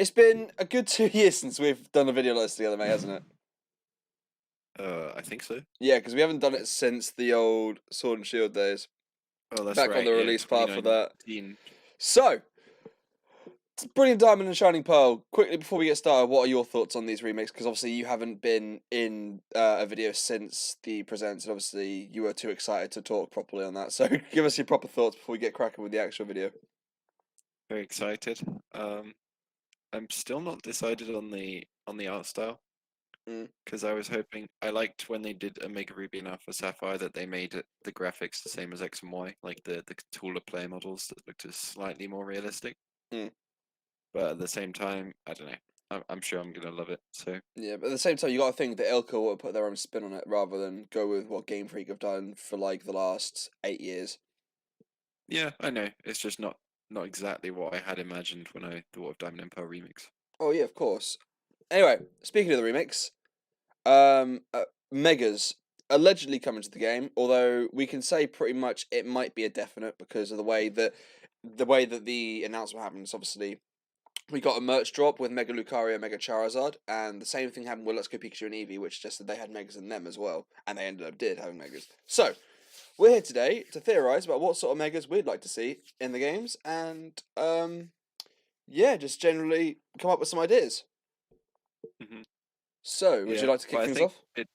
It's been a good 2 years since we've done a video like this together, mate, hasn't it? I think so. Yeah, because we haven't done it since the old Sword and Shield days. Oh, that's Back on right. the Yeah, release path for that. 2019. So, Brilliant Diamond and Shining Pearl. Quickly before we get started, what are your thoughts on these remakes? Because obviously you haven't been in a video since the presents, and obviously you were too excited to talk properly on that. So give us your proper thoughts before we get cracking with the actual video. Very excited. I'm still not decided on the art style Mm. because I liked when they did Omega Ruby and Alpha Sapphire that they made the graphics the same as X and Y, like the taller player models that looked just slightly more realistic. Mm. But at the same time, I don't know. I'm sure I'm gonna love it. So Yeah, but at the same time, you got to think that Ilka will put their own spin on it rather than go with what Game Freak have done for like the last 8 years. yeah, I know. It's just not exactly what I had imagined when I thought of Diamond and Pearl remix. Oh yeah, of course. Anyway, speaking of the remix, Megas allegedly coming to the game, although we can say pretty much it might be a definite because of the way that the announcement happens. Obviously, we got a merch drop with Mega Lucario, Mega Charizard, and the same thing happened with Let's Go Pikachu and Eevee, which just that they had Megas in them as well, and they ended up having Megas. So we're here today to theorize about what sort of Megas we'd like to see in the games, and yeah, just generally come up with some ideas. Hmm. So, would you Yeah, like to but kick I things think off? it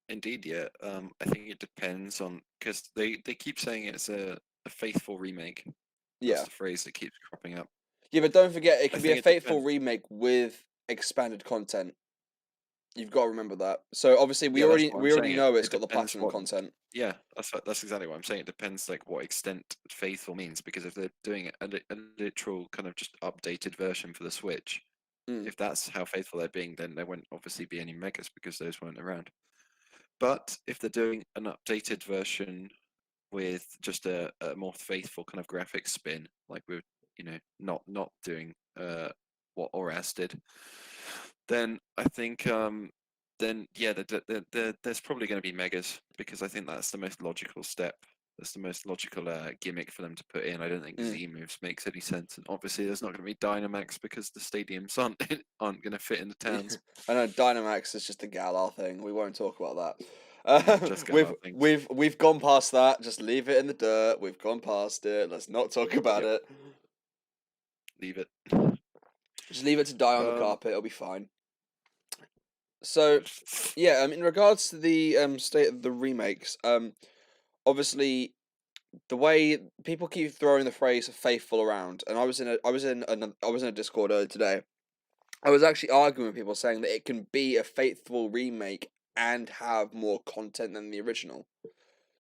indeed, yeah. I think it depends on because they keep saying it's a faithful remake. That's Yeah. the phrase that keeps cropping up. Yeah, but don't forget, it I can be a think it faithful depends. remake with expanded content. You've got to remember that. So obviously, we Yeah, that's already what I'm we already saying. know it's It got the depends platinum what. content. Yeah, that's exactly what I'm saying. It depends like what extent faithful means because if they're doing a literal kind of just updated version for the Switch, Mm. if that's how faithful they're being, then there won't obviously be any megas because those weren't around. But if they're doing an updated version with just a more faithful kind of graphics spin, like we're not doing what Oras did, then I think then yeah, there's probably going to be megas because I think that's the most logical step. That's the most logical gimmick for them to put in. I don't think Mm. Z moves makes any sense, and obviously there's not going to be Dynamax because the stadiums aren't going to fit in the towns. I know Dynamax is just a Galar thing. We won't talk about that. Just We've Galar things. we've we've gone past that. Just leave it in the dirt. We've gone past it. Let's not talk about Yep, it. leave it. Just leave it to die on the Um, carpet. It'll be fine. So, yeah. In regards to the state of the remakes, obviously the way people keep throwing the phrase "faithful" around, and I was in a Discord earlier today. I was actually arguing with people saying that it can be a faithful remake and have more content than the original.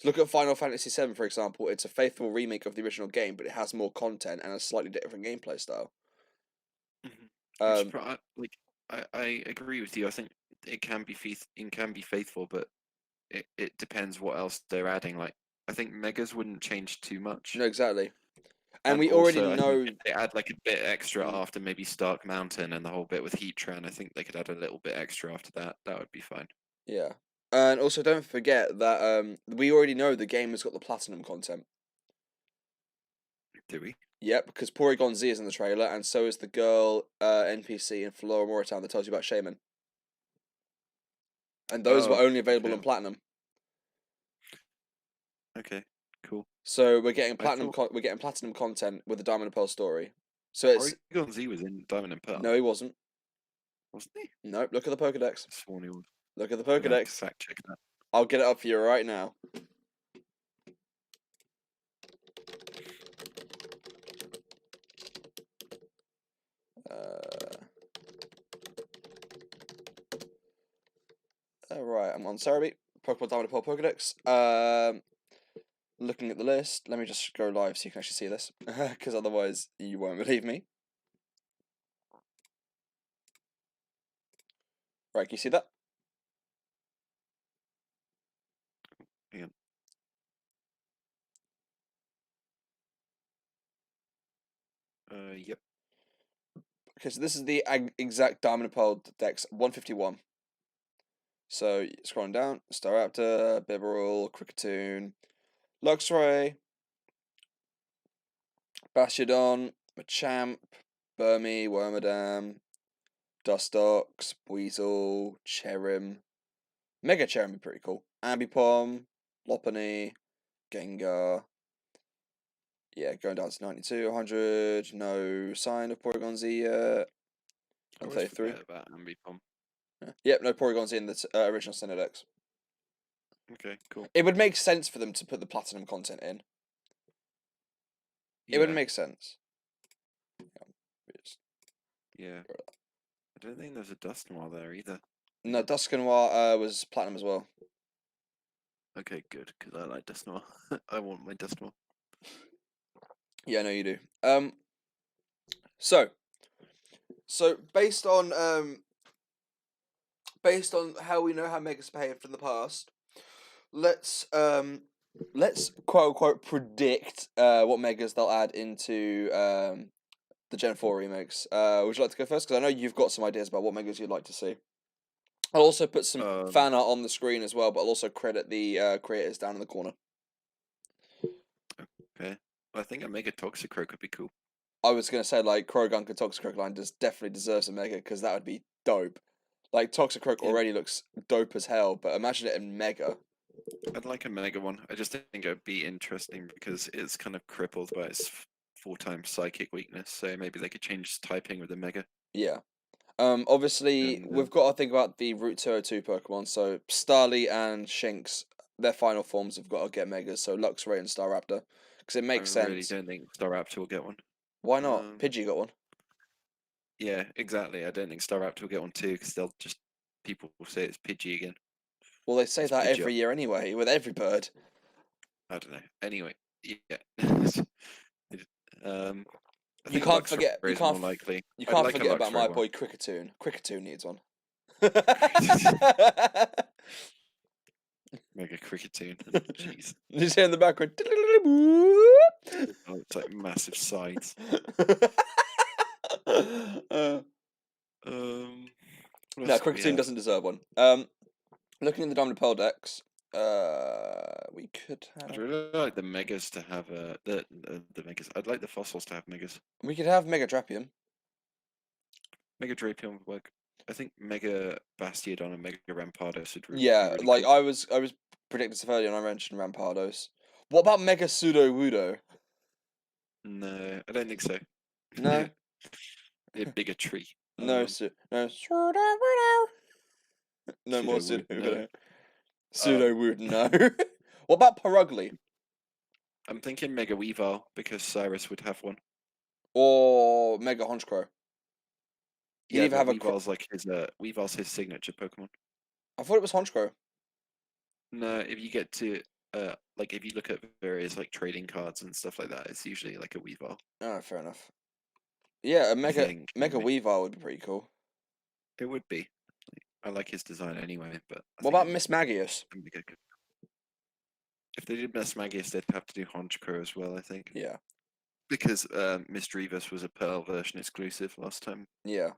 Look at Final Fantasy VII, for example. It's a faithful remake of the original game, but it has more content and a slightly different gameplay style. Mhm. Um, Like I agree with you. I think it can be faithful, but it depends what else they're adding. Like I think megas wouldn't change too much, no, exactly. And and we already also I think know. if they add like a bit extra Mm, after maybe Stark Mountain and the whole bit with Heatran, I think they could add a little bit extra after that. That would be fine. yeah. And also, don't forget that we already know the game has got the platinum content. Do we? Yep, because Porygon Z is in the trailer, and so is the girl NPC in Flora Moritown that tells you about Shaman. And those were Oh, only available in okay, platinum. okay, cool. So we're getting I thought platinum content with the Diamond and Pearl story. So it's Porygon Z was in Diamond and no, Pearl, he wasn't. wasn't he? No, look at the Pokedex. I sworn he was. Look at the I'm gonna have to Pokedex. fact check that. I'll get it up for you right now. Uh, right, I'm on Cerebi. Pokemon Diamond and Pearl Pokedex. Looking at the list, let me just go live so you can actually see this, because otherwise you won't believe me. Right, can you see that? Hang on. Yep. Okay, so this is the exact Diamond and Pearl Dex 151. So scrolling down, Staraptor, Bibarel, Kricketune, Luxray, Bastiodon, Machamp, Burmy, Wormadam, Dustox, Weasel, Cherim. Mega Cherim would be pretty cool. Ambipom, Lopunny, Gengar. Yeah, going down to 92, 100. No sign of Porygon Z yet. I On always 33. forget about Ambipom. Yeah. Yep, no Porygon Z in the original Sinnoh Dex. Okay, cool. It would make sense for them to put the Platinum content in. It would Yeah, make sense. yeah. I don't think there's a Dusknoir there either. No, Dusknoir was Platinum as well. Okay, good, because I like Dusknoir. I want my Dusknoir. Yeah, no, you do. So based on how we know how Megas behaved in the past, let's quote unquote predict what Megas they'll add into the Gen 4 remakes. Would you like to go first? Because I know you've got some ideas about what Megas you'd like to see. I'll also put some fan art on the screen as well, but I'll also credit the creators down in the corner. Okay. I think a Mega Toxicroak could be cool. I was gonna say like Croagunk and Toxicroak line definitely deserves a Mega because that would be dope. Like Toxicroak Yeah. already looks dope as hell, but imagine it in Mega. I'd like a Mega one. I just think it would be interesting because it's kind of crippled by its 4 times Psychic weakness, so maybe they could change its typing with a Mega. Yeah. Obviously, And we've got to think about the Route 202 Pokemon. So, Starly and Shinx, their final forms have got to get Megas. So, Luxray and Staraptor. Because it I makes really sense. don't think Staraptor will get one. Why not? Pidgey got one. Yeah, exactly. I don't think Staraptor will get one too because people will say it's Pidgey again. Well, they say It's that Pidgeot. every year anyway, with every bird. I don't know. Anyway, yeah. I You think can't Luxray forget. is more likely. You I'd can't like a forget about my Luxray one. boy Cricketune. Cricketune needs one. Mega Cricketune. Jeez. You just hear in the background. Oh, it's like massive sides. What No, else do we Cricketune have? doesn't deserve one. Looking at the Diamond and Pearl decks, we could I'd have really like the Megas to have the Megas. I'd like the fossils to have Megas. Mega Drapion. Mega Drapion would work. I think Mega Bastiodon and Mega Rampardos would be Yeah, really like cool. I was predicting stuff earlier and I mentioned Rampardos. What about Mega Pseudo Wudo? No, I don't think so. No, Be a bigger tree. no, no Pseudo Wudo. No more Pseudo Pseudo wood. No. Wudo. Pseudo Wudo. No. What about Perugly I'm thinking Mega Weavile because Cyrus would have one. or Mega Honchkrow? He'd Yeah, either but have a. Weavile's his signature Pokemon. I thought it was Honchkrow. No, if you get to like if you look at various like trading cards and stuff like that, it's usually like a Weavile. Oh, fair enough. Yeah, a I Mega think Mega anyway. Weavile would be pretty cool. It would be. I like his design anyway, but I What think about Miss Magius? if they did Miss Magius, they'd have to do Honchkrow as well, I think. Yeah, Because Miss Drevis was a Pearl version exclusive last time. yeah.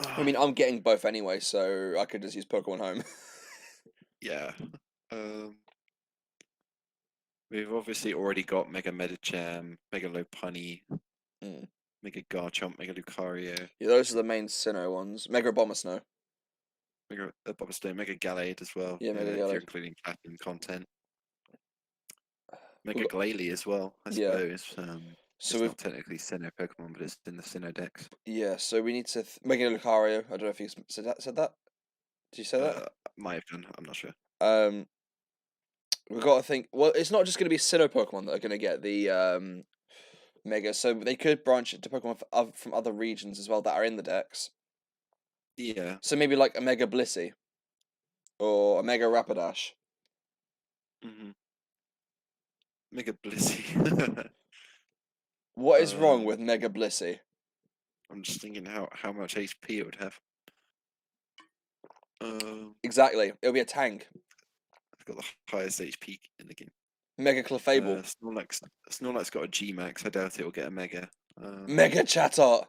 I mean, I'm getting both anyway, so I could just use Pokemon Home. Yeah. We've obviously already got Mega Medicham, Mega Lopunny, Mm. Mega Garchomp, Mega Lucario, Yeah, those are the main Sinnoh ones. Mega Abomasnow. Mega Bobstone, Mega Gallade as well. Yeah, Mega If Gallade. you're including platinum content. We've Mega got- Glalie as well, I Yeah. suppose. So It's we've not technically Sinnoh Pokemon, but it's in the Sinnoh Dex. yeah. So we need to Mega Lucario. I don't know if you said that. Said that. Did you say that? Might have done. I'm not sure. We've got to think. Well, it's not just going to be Sinnoh Pokemon that are going to get the Mega. So they could branch it to Pokemon from other regions as well that are in the decks. Yeah. So maybe like a Mega Blissey or a Mega Rapidash. Mm-hmm. Mega Blissey. What is wrong with Mega Blissey? I'm just thinking how much HP it would have. Exactly. It'll be a tank. It's got the highest HP in the game. Mega Clefable. Snorlax's got a G Max. I doubt it will get a Mega. Mega Chatot.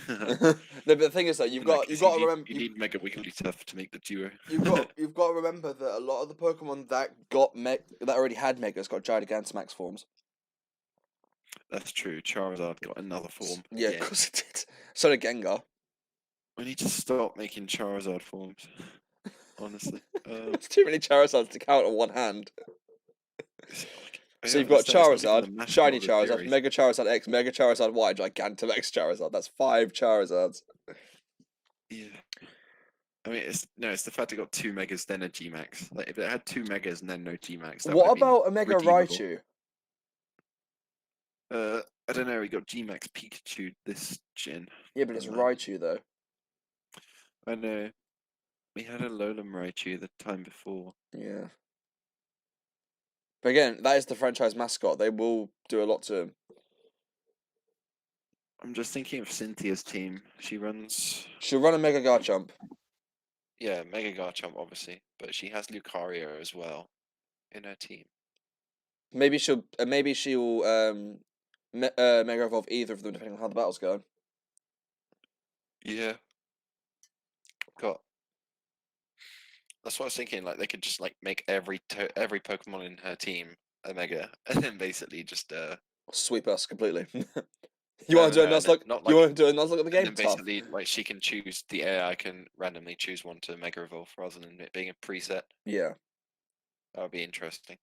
No, but the thing is though, you've got to remember you need Mega Wigglytuff to make the duo. you've got to remember that a lot of the Pokemon that already had Megas got Gigantamax forms. That's true. Charizard got another form Yeah, of again. course it did. So did Gengar. We need to stop making Charizard forms. Honestly, There's too many Charizards to count on one hand. I So don't you've got understand. It's not even the Charizard, mascot Shiny of the Charizard, series. Mega Charizard X, Mega Charizard Y, Gigantamax Charizard. That's 5 Charizards. Yeah. I mean, it's the fact it got 2 megas then a G-Max. Like if it had 2 megas and then no G-Max, that would What have been about a Mega redeemable. Raichu? I don't know. We got G-Max Pikachu this gen. Yeah, but it's Um, Raichu though. I know we had a Alolan Raichu the time before. Yeah. But again, that is the franchise mascot. They will do a lot to him. I'm just thinking of Cynthia's team. She runs, She'll run a Mega Garchomp. yeah, Mega Garchomp obviously, but she has Lucario as well in her team. Maybe she'll Mega Evolve either of them depending on how the battle's going. Yeah, got. That's what I was thinking. Like they could just like make every Pokemon in her team a Mega, and then basically just Sweep us completely. You no want no to do a no, and then Nuzlocke? not You like, want to do a Nuzlocke at the and game? then Tough. basically like she can choose the AI can randomly choose one to Mega Evolve rather than it being a preset. Yeah. That would be interesting.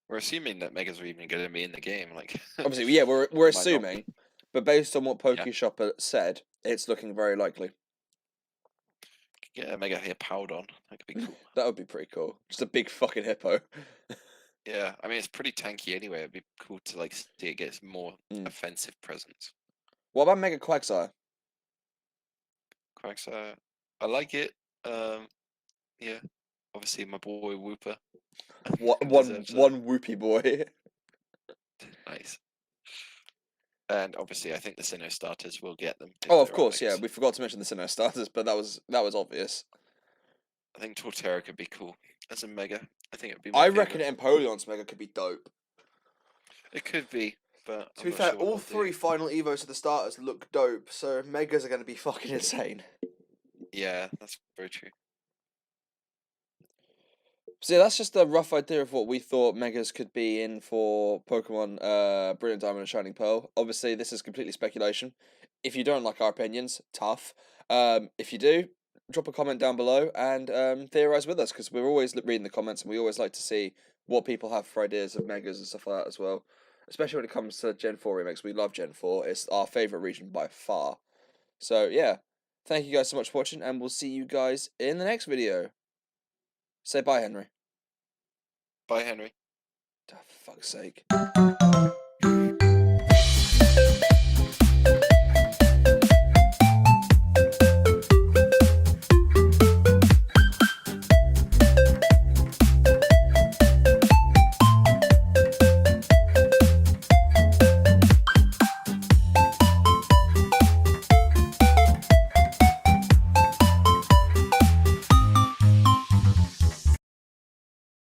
We're assuming that Megas are even going to be in the game, like Obviously, yeah, we're it might not assuming, be. but based on what Yeah, PokeShop said, it's looking very likely. get a Mega Hippowdon. That could be cool. That would be pretty cool. Just a big fucking hippo. Yeah, I mean it's pretty tanky anyway. It'd be cool to like see it get more Mm. offensive presence. What about Mega Quagsire? Quagsire, I like it. Yeah, obviously my boy Wooper What one deserves a one whoopie boy. nice. And obviously, I think the Sinnoh starters will get them if Oh, of there are course, yeah. Megas. We forgot to mention the Sinnoh starters, but that was obvious. I think Torterra could be cool as a Mega. I think it would be my I reckon favorite. Empoleon's Mega could be dope. It could be, but To I'm be not fair, sure what all they'll do. 3 final Evos of the starters look dope, so Megas are going to be fucking insane. Yeah, that's very true. So yeah, that's just a rough idea of what we thought Megas could be in for Pokemon Brilliant Diamond and Shining Pearl. Obviously, this is completely speculation. If you don't like our opinions, tough. If you do, drop a comment down below and theorize with us, because we're always reading the comments and we always like to see what people have for ideas of Megas and stuff like that as well. Especially when it comes to Gen 4 remakes. We love Gen 4. It's our favourite region by far. So yeah, thank you guys so much for watching and we'll see you guys in the next video. Say bye, Henry. Bye, Henry. Oh, for fuck's sake.